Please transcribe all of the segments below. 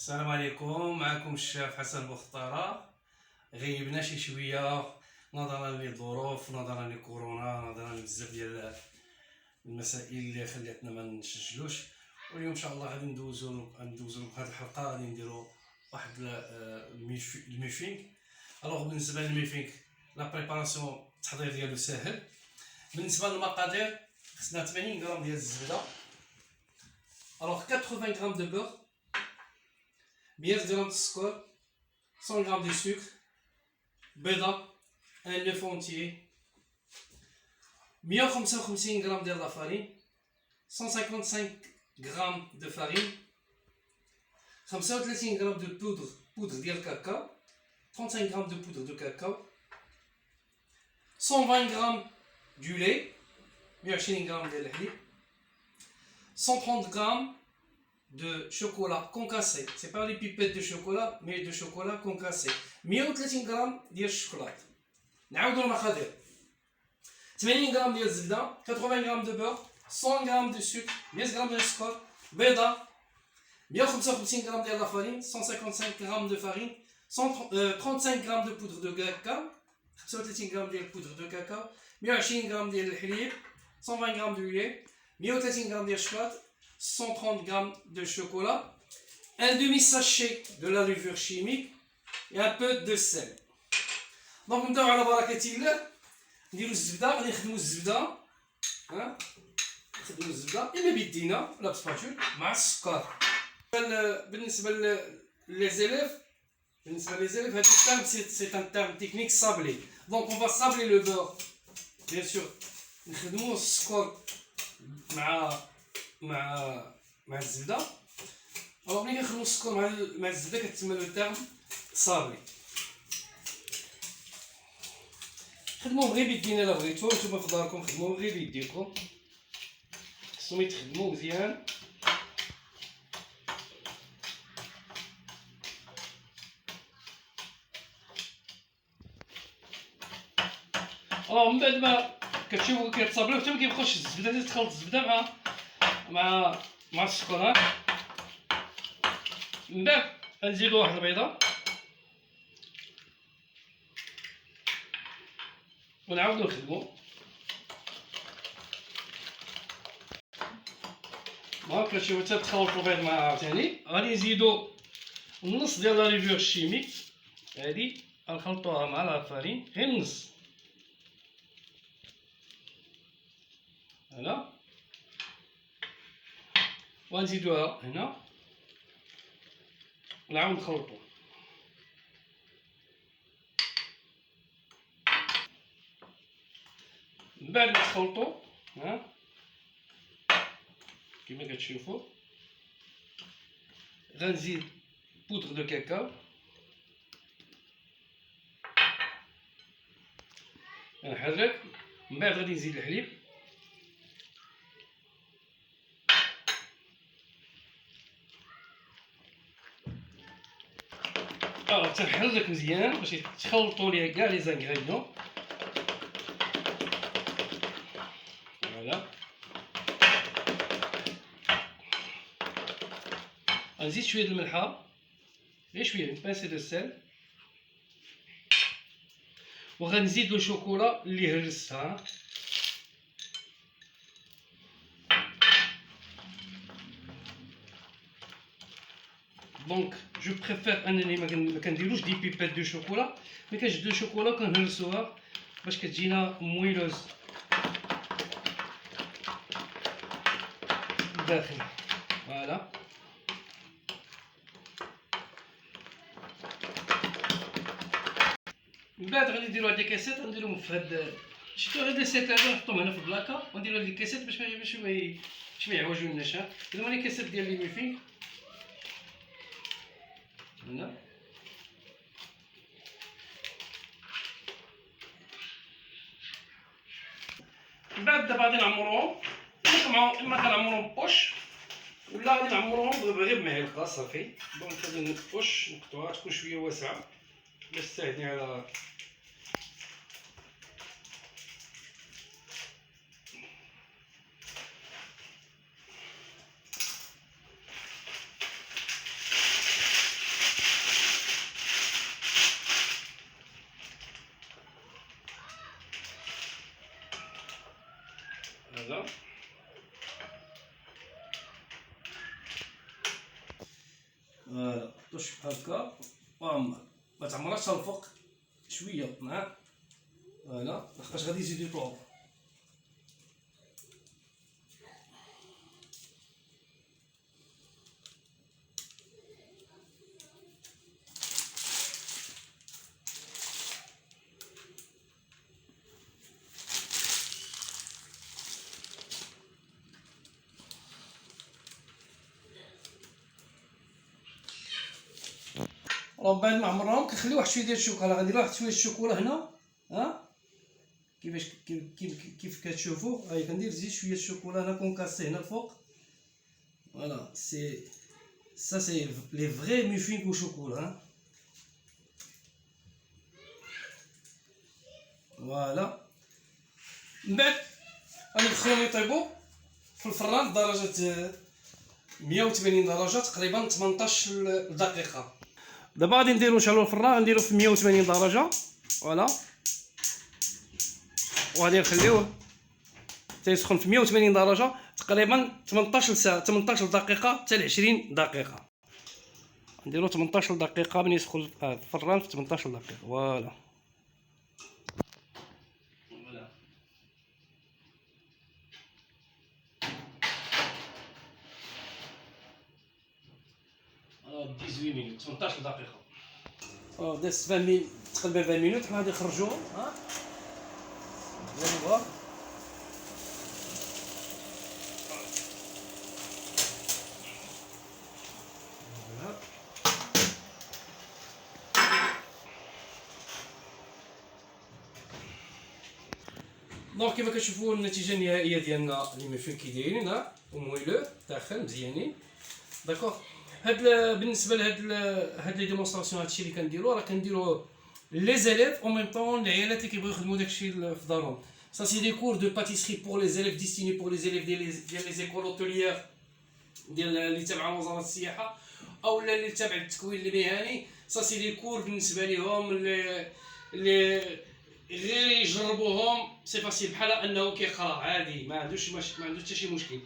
السلام عليكم. معكم الشيف حسن بوخطارة. غيبنا شي شويه نظرا للظروف، نظرا لكورونا، نظرا لبزاف ديال المسائل اللي خلاتنا ما نسجلوش. واليوم ان شاء الله غادي ندوزو في هذه الحلقه غادي نديرو واحد الميفينغ. الوغ بالنسبه للميفينغ لا بريباراسيون التحضير ديالو ساهل. بالنسبه للمقادير خصنا 80 غرام ديال الزبده، الوغ 80 غرام دو بور، 100 غرام de sucre, 100 غرام de sucre, بيضة, un œuf entier, 155 غرام ديال لا فارين, 155 غرام de farine, 35 غرام de poudre ديال كاكاو, 35 غرام de poudre de cacao, 120 غرام du lait, 120 غرام ديال الحليب, 130 غرام de chocolat concassé. C'est pas les pipettes de chocolat, mais de chocolat concassé. 130 غرام ديال الشوكولات. نعاودوا المقادير: 80 غرام ديال الزبده، 80 غرام دو بور، 100 غرام دو سكر، 100 غرام ديال السكر، بيضه، 155 غرام ديال لا فارين، 155 غرام دو فارين، 35 غرام دو بودر دو كاكاو، 35 غرام ديال البودر دو كاكاو، 120 غرام ديال الحليب، 120 غرام دو لait، 130 غرام ديال الشوكولات، 130 g de chocolat, un demi-sachet de la levure chimique et un peu de sel. Donc نبداو على بركة الله. نديرو الزبدة، غادي نخدمو الزبدة، نخدمو الزبدة إما بيدينا ولا بسباتول مع السكر. بالنسبة لي زيليف هاد التيرم سي ان تيرم تكنيك صابلي. دونك اون فا صابلي لو بور. بيان سور نخدمو السكر مع الزبده. الوغ ملي كنخدمو السكر مع الزبده كتسمى لو تيرم صابلي. خدموه غير بيدينا الا بغيتو، نتوما في داركم خدموه غير بيديكم، خصهم يتخدمو مزيان. من بعد ما كتشوفو كيتصابلو حتى ما كيبقاوش الزبده، تخلط الزبده مع السكر. من بعد غنزيدو واحد البيضه ونعاودو نخدمو. هاكا شوفو حتى تخلطو البيض مع عاوتاني. غادي نزيدو النص ديال لا ليفور شيميك، هادي غنخلطوها مع لا فارين غير النص، هنا ونزيدوها هنا ونعاود نخلطو. من بعد ما تخلطو كيما كتشوفو غنزيد بودر دو كاكاو، غنحرك. من بعد غادي نزيد الحليب، تنحرك مزيان باش يتخلطوا ليا كاع لي زانغريديون. فوالا غنزيد شويه د الملحه، غير شويه، اون بانسي دو سيل، وغنزيد لو شوكولا اللي هرستها. دونك جو بريفير انني ما كنديروش دي بيبيت دو شوكولا، ملي كنجبدو الشوكولا وكنهرسوها باش كتجينا مويلوز الداخل. فوالا من بعد غادي نديرو هاد لي كاسيت، غنديروهم في هاد شفتو هاد لي سيت هادو نحطوهم هنا في البلاكا، ونديرو هاد لي كاسيت باش ما يعوجوناش. هادو هما لي كاسيت ديال لي ميفينغ هنا. من بعد دابا غادي نعمروهم، اما كنعمروهم بوش ولا غادي نعمروهم غير بمعلقه صافي. دونك غادي نبوش نقطعوها تكون شويه واسعه باش تساعدني على طش بحال هكا ما تعمرهاش الفوق شويه فوالا لحقاش غادي يزيدو يطلعو. بعد ما عمرهم كنخلي واحد شويه ديال الشوكولا، غندير واحد شويه الشوكولا هنا كيفاش كيف كتشوفوا. هاي كندير زيد شويه الشوكولا هنا كونكاسي هنا الفوق. فوالا سي سا سي لي فري ميفين او شوكولا. فوالا من بعد غندخلهم يطيبوا في الفران درجه 180 درجه تقريبا 18 دقيقه. دابا غادي نديرو نشعلو الفران، غنديرو في 180 درجه فوالا، وغادي نخليوه تيسخن في 180 درجه تقريبا 18 ساعه 18 دقيقه حتى ل 20 دقيقه. نديرو 18 دقيقه من يسخن الفران في 18 دقيقه. فوالا فوالا 18 مينوت 18 دقيقه. داز 20 مينوت تقريبا 20 مينوت. حنا غادي نخرجوهم فوالا دونك كيما كتشوفوا النتيجه النهائيه ديالنا اللي فين كي دايرين ومويلو داخل مزيانين. داكوغ بالنسبه لهاد لي ديمونستراسيون هادشي اللي كنديرو راه كنديرو لي زيليف او ميم طون العيالات اللي كيبغيو يخدموا داكشي في دارهم. Ça c'est des cours de pâtisserie pour les élèves destinés pour les élèves ديال les écoles hôtelières ديال اللي تابعه وزاره السياحه او اللي تابع التكوين المهني. ça c'est des cours بالنسبه لهم اللي غير يجربوهم سي فاسيل بحال انه كيقرا عادي، ما عندوش حتى شي مشكل.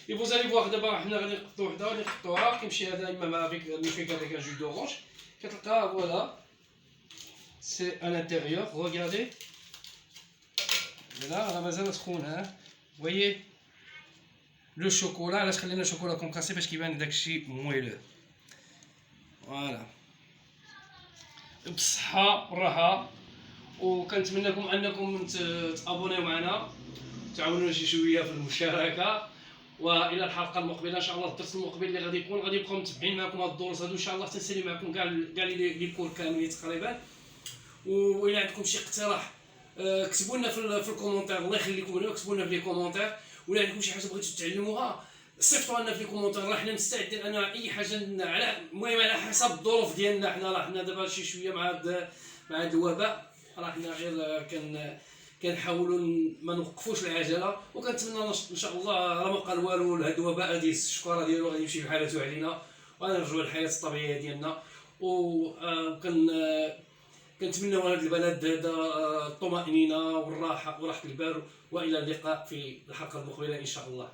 Et vous allez voir دابا حنا غادي نقطعو وحده غادي نقطعوها كيمشي هذا اما مع ميفيك افيك ان جو دورانج كتلقى فوالا سي à l'intérieur. regardez هنا راه مازال سخون voyez لو شوكولا. علاش خلينا شوكولا كونكاسي باش كيبان داكشي مويلو. فوالا بالصحه والراحه، وكنتمنىكم انكم تابونيو معنا تعاونونا شي شويه في المشاركه. والى الحلقه المقبله ان شاء الله الدرس المقبل اللي غادي يكون غادي نبقاو متبعين معكم هاد الدروس هادو ان شاء الله تنسالي معكم كاع لي كور كاملين تقريبا. والى عندكم شي اقتراح كتبوا لنا في الكومونتير، الله يخليكم لنا كتبوا لنا في لي كومونتير. ولا عندكم شي حاجه بغيتو تعلموها صيفطوا لنا في لي كومونتير، راه حنا مستعدين انا اي حاجه على المهم على حسب الظروف ديالنا. حنا دابا شي شويه مع هاد الوباء راه حنا غير كنحاولوا ما نوقفوش العجله، وكنتمنى ان شاء الله راه ما بقى والو لهاد الوباء هادي الشكاره ديالو غادي يمشي بحالته علينا وغنرجعوا للحياه الطبيعيه ديالنا. كنتمنى هذا البلد هذا الطمأنينه والراحه البال. والى اللقاء في الحلقه المقبله ان شاء الله.